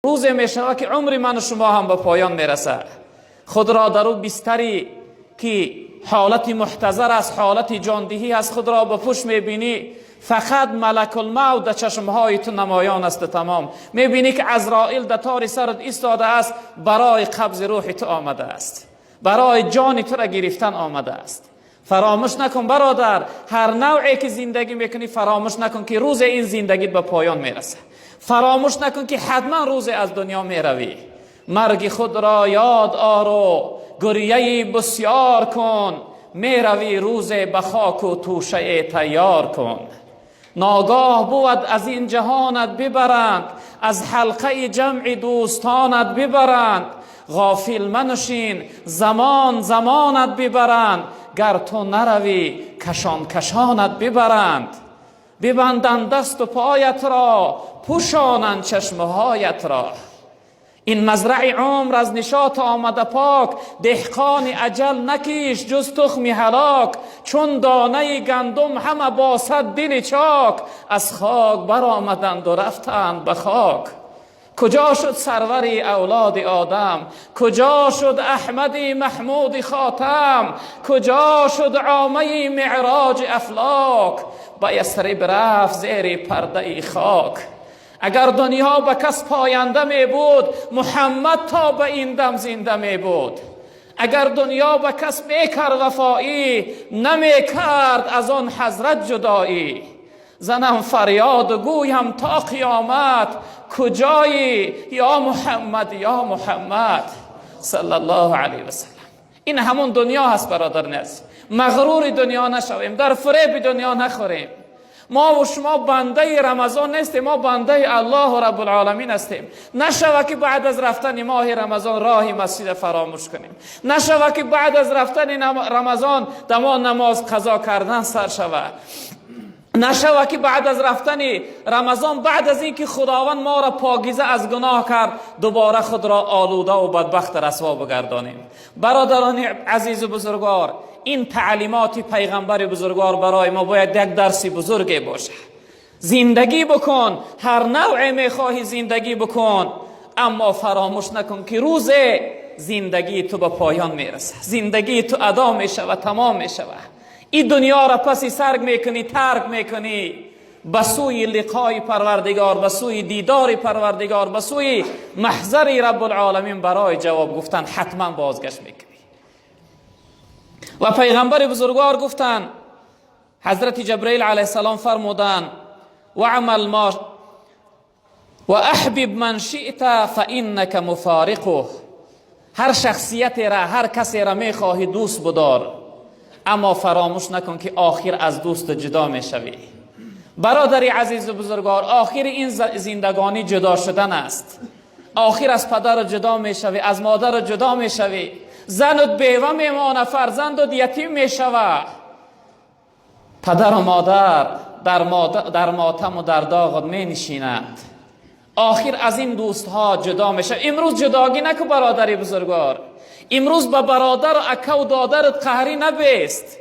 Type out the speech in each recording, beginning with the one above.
روزی می شود که عمر من و شما هم به پایان می رسد. خود را در اون بستری که حالت محتضر است، حالت جاندهی است، خود را به پشت می بینی، فقط ملک الموت در چشمهای تو نمایان است. تمام می بینی که عزرائیل در تار سرت ایستاده است، برای قبض روح تو آمده است، برای جان تو را گرفتن آمده است. فراموش نکن برادر، هر نوعی که زندگی میکنی فراموش نکن که روز این زندگی به پایان میرسه. فراموش نکن که حتما روز از دنیا میروی. مرگ خود را یاد آر و گریه بسیار کن، میروی روز به خاک و توشه تیار کن. ناگاه بود از این جهانت ببرند، از حلقه جمع دوستانت ببرند. غافل منشین زمانت ببرند، گر تو نروی کشانت ببرند. ببندند دست و پایت را، پوشانند چشمهایت را. این مزرع عمر از نشاط آمده پاک، دهقان اجل نکیش جز تخم هلاک. چون دانه گندم همه باسد دل چاک، از خاک برآمدند و رفتند به خاک. کجا شد سروری اولاد آدم؟ کجا شد احمدی محمود خاتم؟ کجا شد عامه معراج افلاک؟ به یثرب رفت زیر پرده خاک. اگر دنیا به کس پاینده می بود، محمد تا به این دم زنده می بود. اگر دنیا به کس میکرد وفایی، نمی کرد از آن حضرت جدایی. زنم فریاد و گویم تا قیامت، کجایی یا محمد یا محمد صلی الله علیه و سلم. این همون دنیا هست برادران عزیز. مغرور دنیا نشویم، در فریب دنیا نخوریم. ما و شما بنده رمضان نیستیم، ما بنده الله رب العالمین هستیم. نشوه که بعد از رفتن ماه رمضان راه مسجد فراموش کنیم. نشوه که بعد از رفتن رمضان دما نماز قضا کردن سر شود. نشوه که بعد از رفتن رمضان، بعد از اینکه خداوند ما را پاکیزه از گناه کرد، دوباره خود را آلوده و بدبخت رسوا بگردانیم. برادران عزیز و بزرگوار، این تعلیمات پیغمبر بزرگوار برای ما باید یک درس بزرگی باشه. زندگی بکن، هر نوع میخواهی زندگی بکن، اما فراموش نکن که روز زندگی تو به پایان میرسه. زندگی تو ادا میشه و تمام میشه. این دنیا را پسی سرگ میکنی، ترک میکنی، به سوی لقای پروردگار، به سوی دیدار پروردگار، به سوی محضر رب العالمین برای جواب گفتن حتما بازگشت میکنی. و پیغمبر بزرگوار گفتن، حضرت جبرئیل علیه السلام فرمودن و عمل ما و احبب من شئت فانک مفارقه. هر شخصیت را، هر کسی را میخواهی دوست بدار، اما فراموش نکن که آخر از دوست جدا میشوی. برادری عزیز و بزرگوار، آخر این زندگانی جدا شدن است. آخر از پدر جدا میشوی، از مادر جدا میشوی، زنت بیوه میمانه، فرزندت یتیم میشوه. پدر و مادر در ماتم و در داغ می نشینند. آخر از این دوست ها جدا میشه. امروز جداگی نکن برادری بزرگوار. امروز به برادر و اکا و دادرت قهری نبیست.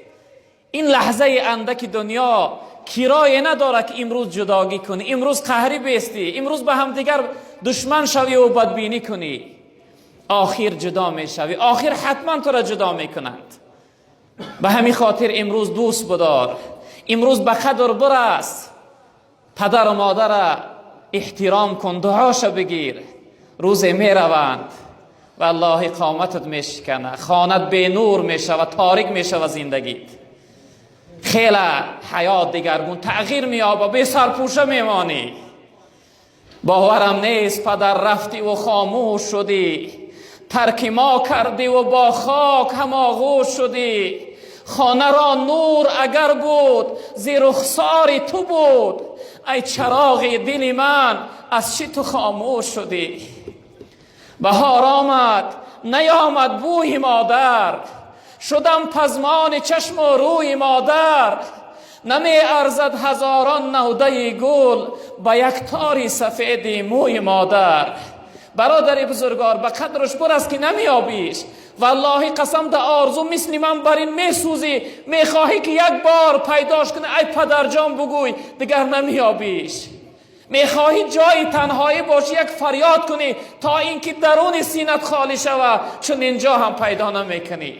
این لحظه اندک دنیا کرایه نداره که امروز جداگی کنی، امروز قهری بیستی، امروز به هم دیگر دشمن شوی و بدبینی کنی. آخر جدا می شوی، آخر حتما تو را جدا می کنند. به همین خاطر امروز دوست بدار، امروز به قدر برس، پدر و مادر را احترام کن، دعاش بگیر. روز می روند والله قامتت می شکنه، خانت به نور می شود، تاریک می شود زندگیت. خیلی حیات دیگرگون تغییر می یابه، به سرپوشه می مانی. باورم نیست پدر رفتی و خاموش شدی، ترک ما کردی و با خاک هم آغوش شدی. خانه را نور اگر بود زی رخسار تو بود، ای چراغ دل من از چی تو خاموش شدی. بهار آمد نیامد بوی مادر، شدم پزمان چشم و روی مادر. نمی ارزد هزاران نوده گل، با یک تاری سفید موی مادر. برادر بزرگوار، به قدرش برس که نمی آبیش. والله قسم ده آرزو مثل من بر این می سوزی، می خواهی که یک بار پیداش کنی. ای پدر جان بگوی دیگر نمی آبیش. میخواهی جای تنهایی باشی، یک فریاد کنی تا اینکه درون سینت خالی شود، چون اینجا هم پیدا نمیکنی.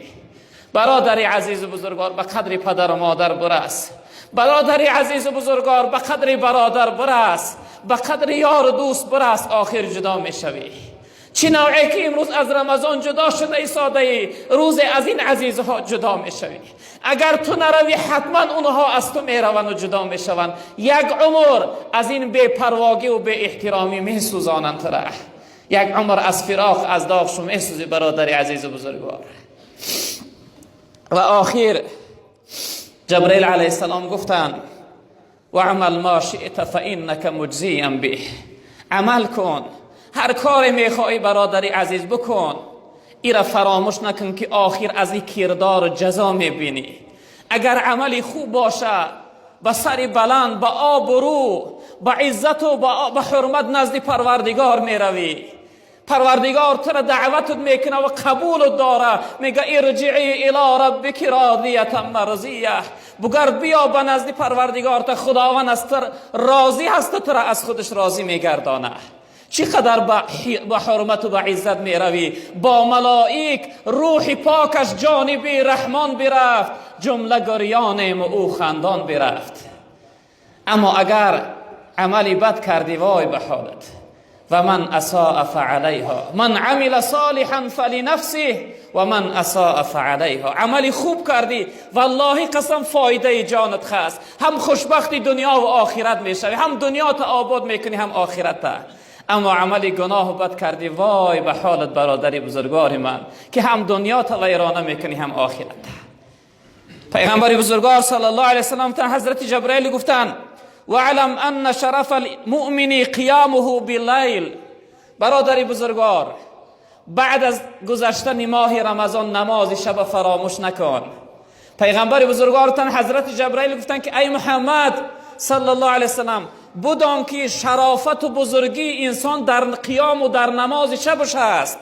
برادری عزیز و بزرگوار، به قدر پدر و مادر برس. برادری عزیز و بزرگوار، به قدر برادر برس، به قدر یار و دوست برس، آخر جدا میشوی. چه نوعی که امروز از رمضان جدا شده ای ساده ای، روز از این عزیزها جدا میشوی. اگر تو نروی حتما اونها از تو میروند و جدا میشوند. یک عمر از این بی پرواگی و بی احترامی میسوزانند تره. یک عمر از فراق از داغشو میسوزی برادری عزیز و بزرگوار. و آخر جبرئیل علیه السلام گفتند و عمل ما شئت فانک مجزی به. عمل کن، هر کار میخوای برادری عزیز بکن، ایرا فراموش نکن که آخر از این کردار جزا میبینی. اگر عملی خوب باشه، با سر بلند، با آبرو، با عزت و با حرمت نزد پروردگار میروی. پروردگار تو را دعوت میکنه و قبول داره، میگه ارجعی الی ربک راضیه مرضیه. بگر بیا به نزد پروردگار، تا خداوند از تو راضی هست، تو را از خودش راضی میگردانه. چقدر با حرمت و با عزت می روی. با ملائک روح پاکش جانب رحمان برفت، جمله گریان او خندان برفت. اما اگر عملی بد کردی، وای به حالت. و من اساء فعلیها، من عمل صالحا فلنفسه و من اساء فعلیها. عملی خوب کردی، والله قسم فایده جانت خست. هم خوشبختی دنیا و آخرت میشوی، هم دنیا تا آباد میکنی، هم آخرت تا. اما عملی گناه و بد کردی، وای به حالت برادری بزرگوار من، که هم دنیا تا ویرانه میکنی، هم آخرت. پیغمبر بزرگوار صلی الله علیه وسلم تا حضرت جبرئیل گفتن وعلم ان شرف المؤمن قیامه باللیل. برادری بزرگوار، بعد از گذشتن ماه رمضان نماز شب فراموش نکن. پیغمبر بزرگوار تا حضرت جبرئیل گفتن که ای محمد صلی الله علیه وسلم، بدان که شرافت و بزرگی انسان در قیام و در نماز شبش است.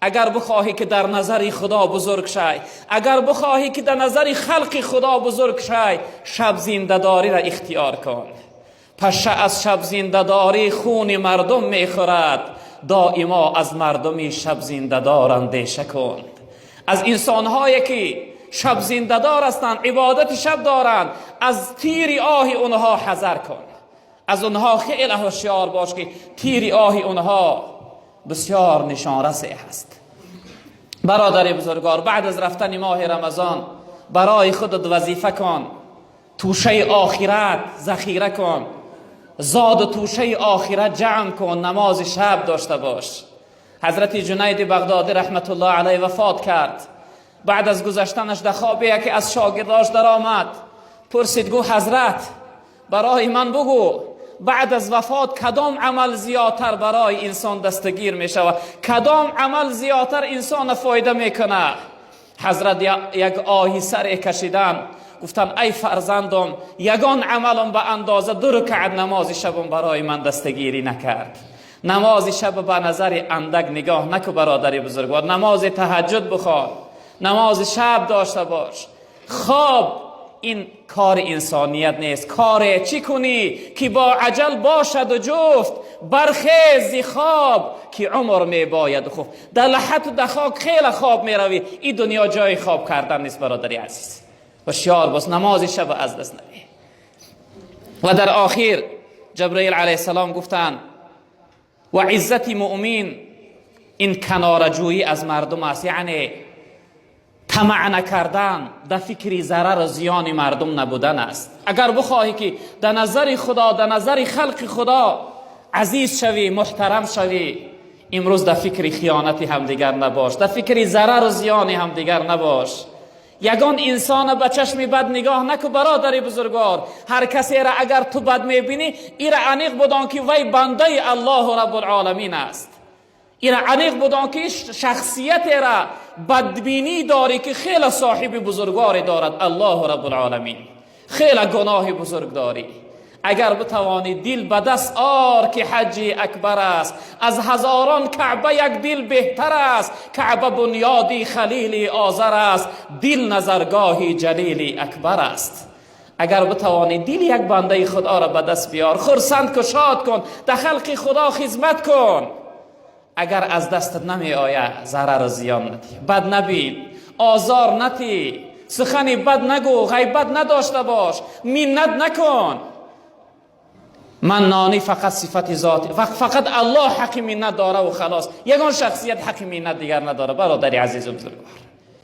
اگر بخواهی که در نظر خدا بزرگ شای، اگر بخواهی که در نظر خلق خدا بزرگ شای، شب زنده‌داری را اختیار کن. پس از شب زنده‌داری خون مردم میخورد، دائما از مردمی شب زنده‌دار اندیشه کن. از انسان‌هایی که شب زنده‌دار هستند، عبادت شب دارند، از تیر آه اونها حذر کن. از اونها خیلی هوشیار باش که تیر آه اونها بسیار نشانرس هست. برادر بزرگوار، بعد از رفتن ماه رمضان برای خودت وظیفه کن، توشه آخرت ذخیره کن، زاد توشه آخرت جمع کن، نماز شب داشته باش. حضرت جنید بغدادی رحمت الله علیه وفات کرد. بعد از گذشتنش در خواب یکی از شاگرداش در آمد، پرسید گو حضرت برای من بگو بعد از وفات کدام عمل زیادتر برای انسان دستگیر می شود، کدام عمل زیادتر انسان فایده میکنه؟ حضرت یک آهی سر کشیدن، گفتن ای فرزندم، یگان عملم به اندازه 2 رکعت نماز شبم برای من دستگیری نکرد. نماز شب به نظر اندک نگاه نکن برادری بزرگوار، نماز تهجد بخوان، نماز شب داشته باش. خواب این کار انسانیت نیست. کار چی کنی که با عجل باشد و جفت، برخیز خواب که عمر می باید خوب. در لحظت و دخاک خیلی خواب می روی، این دنیا جای خواب کردن نیست برادری عزیز. هوشیار باش، نماز شب از دست ندی. و در آخر جبرئیل علیه السلام گفتند و عزت مؤمن این کنارجویی از مردم است، یعنی طمع نکردن، در فکر ضرر و زیان مردم نبودن است. اگر بخواهی که در نظر خدا، در نظر خلق خدا عزیز شوی، محترم شوی، امروز در فکر خیانتی هم دیگر نباش، در فکر ضرر و زیان هم دیگر نباش. یگان انسان به چشم بد نگاه نکن برادری بزرگوار. هر کسی را اگر تو بد میبینی، ایره انیق بدان که وی بنده الله رب العالمین است. ایره انیق بدان که شخصیت را بدبینی داری که خیلی صاحب بزرگواری دارد الله رب العالمین، خیلی گناه بزرگ داری. اگر بتوانی دل به دست آر که حج اکبر است، از هزاران کعبه یک دل بهتر است. کعبه بنیادی خلیل آذر است، دل نظرگاهی جلیل اکبر است. اگر بتوانی دل یک بنده خدا را به دست بیار، خرسند که شاد کن، در خلق خدا خدمت کن. اگر از دستت نمی آید ضرر زیان ندی، بد نبین، آزار نتی، سخنی بد نگو، غیبت نداشته باش، منت نکن. منانی فقط صفت ذاتی، فقط الله حق منت داره و خلاص. یگان شخصیت حق منت دیگر نداره برادری عزیز و بزرگوار.